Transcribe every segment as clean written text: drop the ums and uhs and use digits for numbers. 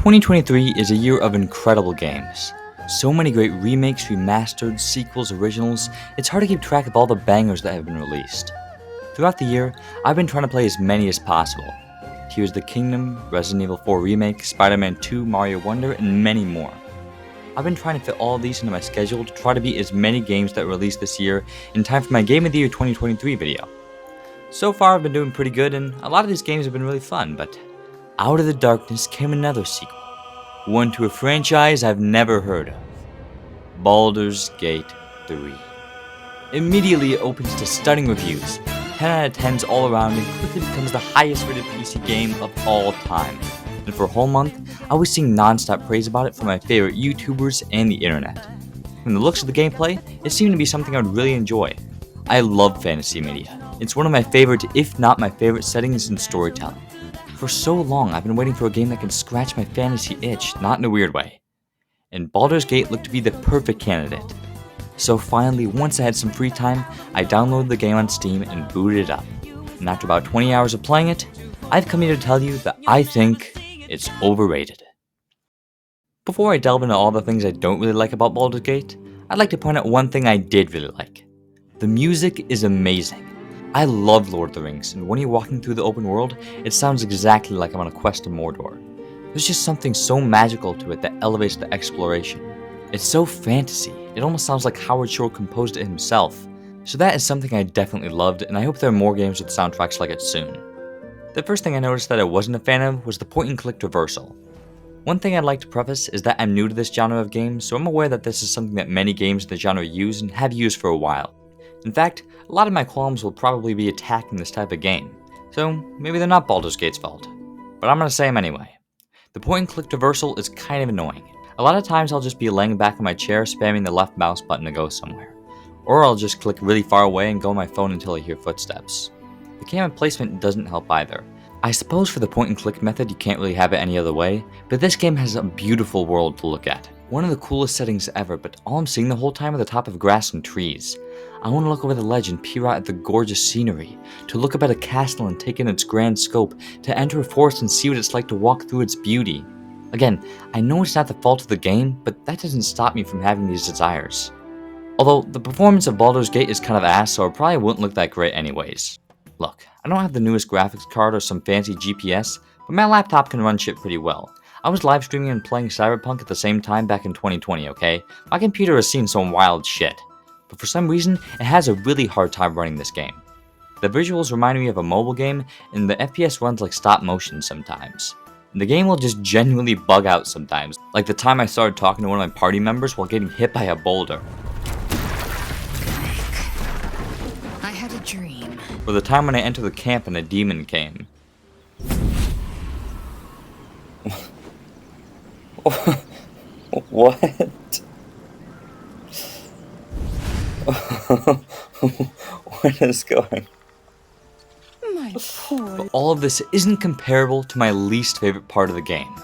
2023 is a year of incredible games. So many great remakes, remastered, sequels, originals, it's hard to keep track of all the bangers that have been released. Throughout the year, I've been trying to play as many as possible. Tears of the Kingdom, Resident Evil 4 Remake, Spider-Man 2, Mario Wonder, and many more. I've been trying to fit all of these into my schedule to try to beat as many games that were released this year in time for my Game of the Year 2023 video. So far I've been doing pretty good, and a lot of these games have been really fun, but out of the darkness came another sequel. One to a franchise I've never heard of. Baldur's Gate 3. Immediately it opens to stunning reviews, 10 out of 10s all around, and quickly becomes the highest rated PC game of all time. And for a whole month, I was seeing non-stop praise about it from my favorite YouTubers and the internet. From the looks of the gameplay, it seemed to be something I would really enjoy. I love fantasy media. It's one of my favorite, if not my favorite, settings in storytelling. For so long, I've been waiting for a game that can scratch my fantasy itch, not in a weird way. And Baldur's Gate looked to be the perfect candidate. So finally, once I had some free time, I downloaded the game on Steam and booted it up. And after about 20 hours of playing it, I've come here to tell you that I think it's overrated. Before I delve into all the things I don't really like about Baldur's Gate, I'd like to point out one thing I did really like. The music is amazing. I love Lord of the Rings, and when you're walking through the open world, it sounds exactly like I'm on a quest to Mordor. There's just something so magical to it that elevates the exploration. It's so fantasy, it almost sounds like Howard Shore composed it himself. So that is something I definitely loved, and I hope there are more games with soundtracks like it soon. The first thing I noticed that I wasn't a fan of was the point-and-click traversal. One thing I'd like to preface is that I'm new to this genre of games, so I'm aware that this is something that many games in the genre use and have used for a while. In fact, a lot of my qualms will probably be attacking this type of game, so maybe they're not Baldur's Gate's fault. But I'm gonna say them anyway. The point-and-click traversal is kind of annoying. A lot of times I'll just be laying back in my chair spamming the left mouse button to go somewhere. Or I'll just click really far away and go on my phone until I hear footsteps. The camera placement doesn't help either. I suppose for the point-and-click method you can't really have it any other way, but this game has a beautiful world to look at. One of the coolest settings ever, but all I'm seeing the whole time are the top of grass and trees. I want to look over the ledge and peer out at the gorgeous scenery, to look up at a castle and take in its grand scope, to enter a forest and see what it's like to walk through its beauty. Again, I know it's not the fault of the game, but that doesn't stop me from having these desires. Although, the performance of Baldur's Gate is kind of ass, so it probably wouldn't look that great anyways. Look, I don't have the newest graphics card or some fancy GPS, but my laptop can run shit pretty well. I was live streaming and playing Cyberpunk at the same time back in 2020, okay? My computer has seen some wild shit. But for some reason, it has a really hard time running this game. The visuals remind me of a mobile game, and the FPS runs like stop motion sometimes. And the game will just genuinely bug out sometimes, like the time I started talking to one of my party members while getting hit by a boulder. I had a dream. Or the time when I entered the camp and a demon came. What? What is going? My poor. But all of this isn't comparable to my least favorite part of the game,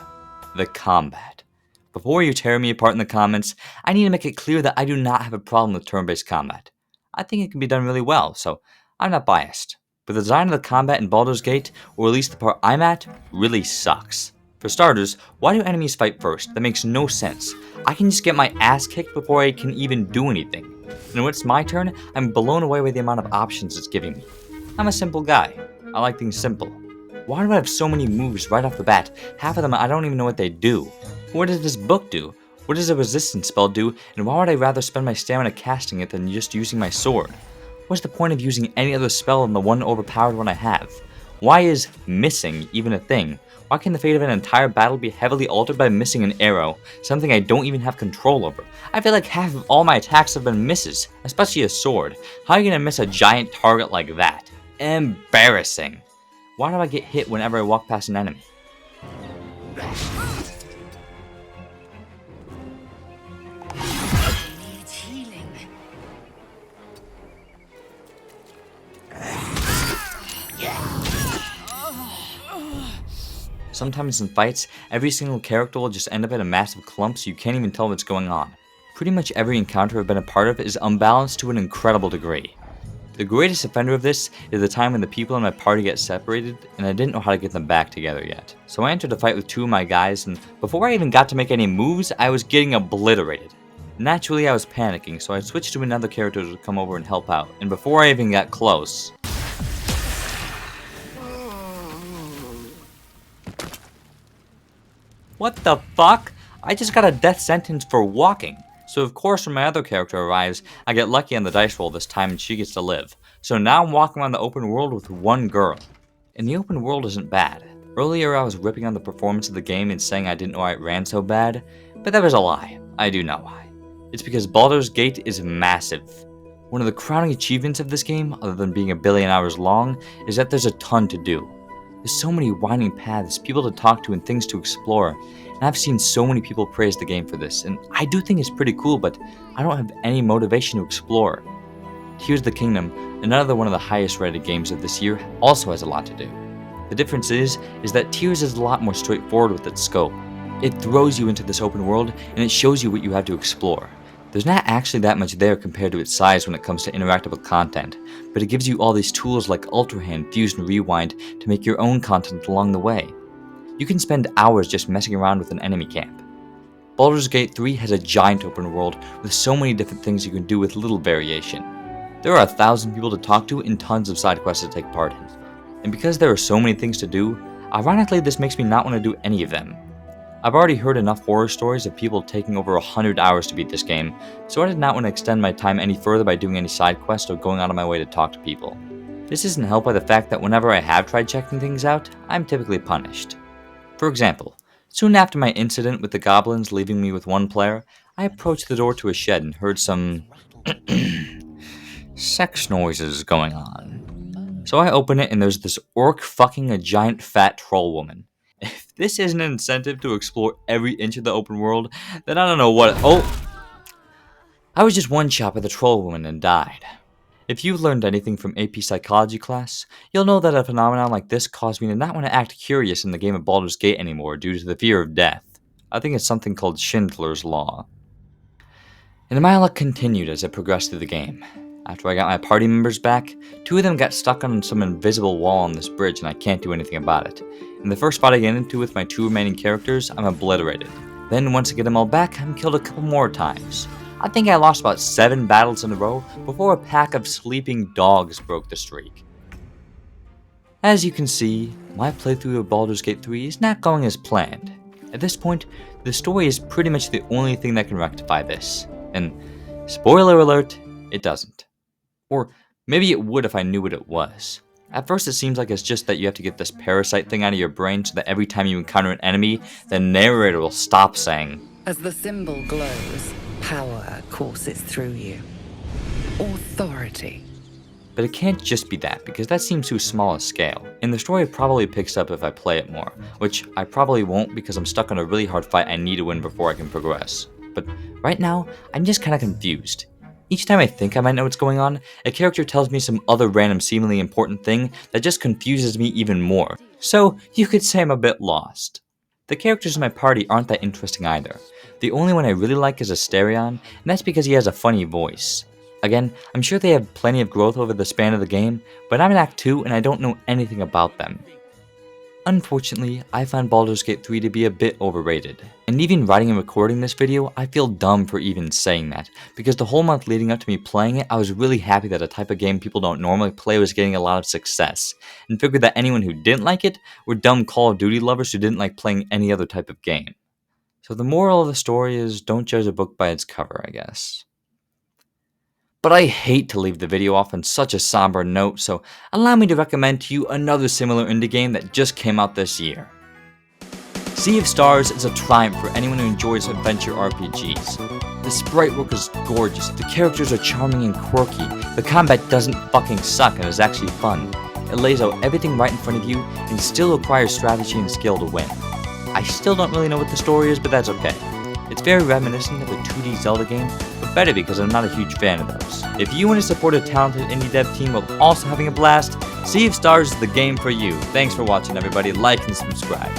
the combat. Before you tear me apart in the comments, I need to make it clear that I do not have a problem with turn-based combat. I think it can be done really well, so I'm not biased. But the design of the combat in Baldur's Gate, or at least the part I'm at, really sucks. For starters, why do enemies fight first? That makes no sense. I can just get my ass kicked before I can even do anything. And when it's my turn, I'm blown away by the amount of options it's giving me. I'm a simple guy. I like things simple. Why do I have so many moves right off the bat? Half of them I don't even know what they do. What does this book do? What does a resistance spell do? And why would I rather spend my stamina casting it than just using my sword? What's the point of using any other spell than the one overpowered one I have? Why is missing even a thing? Why can the fate of an entire battle be heavily altered by missing an arrow, something I don't even have control over? I feel like half of all my attacks have been misses, especially a sword. How are you gonna miss a giant target like that? Embarrassing. Why do I get hit whenever I walk past an enemy? Needs healing. Sometimes in fights, every single character will just end up in a massive clump so you can't even tell what's going on. Pretty much every encounter I've been a part of is unbalanced to an incredible degree. The greatest offender of this is the time when the people in my party get separated and I didn't know how to get them back together yet. So I entered a fight with two of my guys, and before I even got to make any moves, I was getting obliterated. Naturally, I was panicking, so I switched to another character to come over and help out, and before I even got close... What the fuck? I just got a death sentence for walking. So of course when my other character arrives, I get lucky on the dice roll this time and she gets to live. So now I'm walking around the open world with one girl. And the open world isn't bad. Earlier I was ripping on the performance of the game and saying I didn't know why it ran so bad, but that was a lie. I do know why. It's because Baldur's Gate is massive. One of the crowning achievements of this game, other than being 1 billion hours long, is that there's a ton to do. There's so many winding paths, people to talk to, and things to explore. And I've seen so many people praise the game for this, and I do think it's pretty cool, but I don't have any motivation to explore. Tears of the Kingdom, another one of the highest rated games of this year, also has a lot to do. The difference is that Tears is a lot more straightforward with its scope. It throws you into this open world, and it shows you what you have to explore. There's not actually that much there compared to its size when it comes to interactable content, but it gives you all these tools like Ultra Hand, Fuse, and Rewind to make your own content along the way. You can spend hours just messing around with an enemy camp. Baldur's Gate 3 has a giant open world with so many different things you can do with little variation. There are 1,000 people to talk to and tons of side quests to take part in. And because there are so many things to do, ironically this makes me not want to do any of them. I've already heard enough horror stories of people taking over 100 hours to beat this game, so I did not want to extend my time any further by doing any side quests or going out of my way to talk to people. This isn't helped by the fact that whenever I have tried checking things out, I'm typically punished. For example, soon after my incident with the goblins leaving me with one player, I approached the door to a shed and heard some sex noises going on. So I open it and there's this orc fucking a giant fat troll woman. If this isn't an incentive to explore every inch of the open world, then I don't know what. Oh! I was just one shot by the troll woman and died. If you've learned anything from AP Psychology class, you'll know that a phenomenon like this caused me to not want to act curious in the game of Baldur's Gate anymore due to the fear of death. I think it's something called Schindler's Law. And my luck continued as I progressed through the game. After I got my party members back, 2 of them got stuck on some invisible wall on this bridge and I can't do anything about it. In the first fight I get into with my 2 remaining characters, I'm obliterated. Then once I get them all back, I'm killed a couple more times. I think I lost about 7 battles in a row before a pack of sleeping dogs broke the streak. As you can see, my playthrough of Baldur's Gate 3 is not going as planned. At this point, the story is pretty much the only thing that can rectify this. And, spoiler alert, it doesn't. Or maybe it would if I knew what it was. At first it seems like it's just that you have to get this parasite thing out of your brain so that every time you encounter an enemy, the narrator will stop saying, As the symbol glows, power courses through you. Authority. But it can't just be that, because that seems too small a scale, and the story probably picks up if I play it more, which I probably won't because I'm stuck on a really hard fight I need to win before I can progress. But right now, I'm just kinda confused. Each time I think I might know what's going on, a character tells me some other random seemingly important thing that just confuses me even more. So, you could say I'm a bit lost. The characters in my party aren't that interesting either. The only one I really like is Asterion, and that's because he has a funny voice. Again, I'm sure they have plenty of growth over the span of the game, but I'm in Act 2 and I don't know anything about them. Unfortunately, I found Baldur's Gate 3 to be a bit overrated. And even writing and recording this video, I feel dumb for even saying that, because the whole month leading up to me playing it, I was really happy that a type of game people don't normally play was getting a lot of success, and figured that anyone who didn't like it were dumb Call of Duty lovers who didn't like playing any other type of game. So the moral of the story is don't judge a book by its cover, I guess. But I hate to leave the video off on such a somber note, so allow me to recommend to you another similar indie game that just came out this year. Sea of Stars is a triumph for anyone who enjoys adventure RPGs. The sprite work is gorgeous, the characters are charming and quirky, the combat doesn't fucking suck and is actually fun. It lays out everything right in front of you and still requires strategy and skill to win. I still don't really know what the story is, but that's okay. It's very reminiscent of a 2D Zelda game, but better because I'm not a huge fan of those. If you want to support a talented indie dev team while also having a blast, Sea of Stars is the game for you. Thanks for watching everybody, like and subscribe.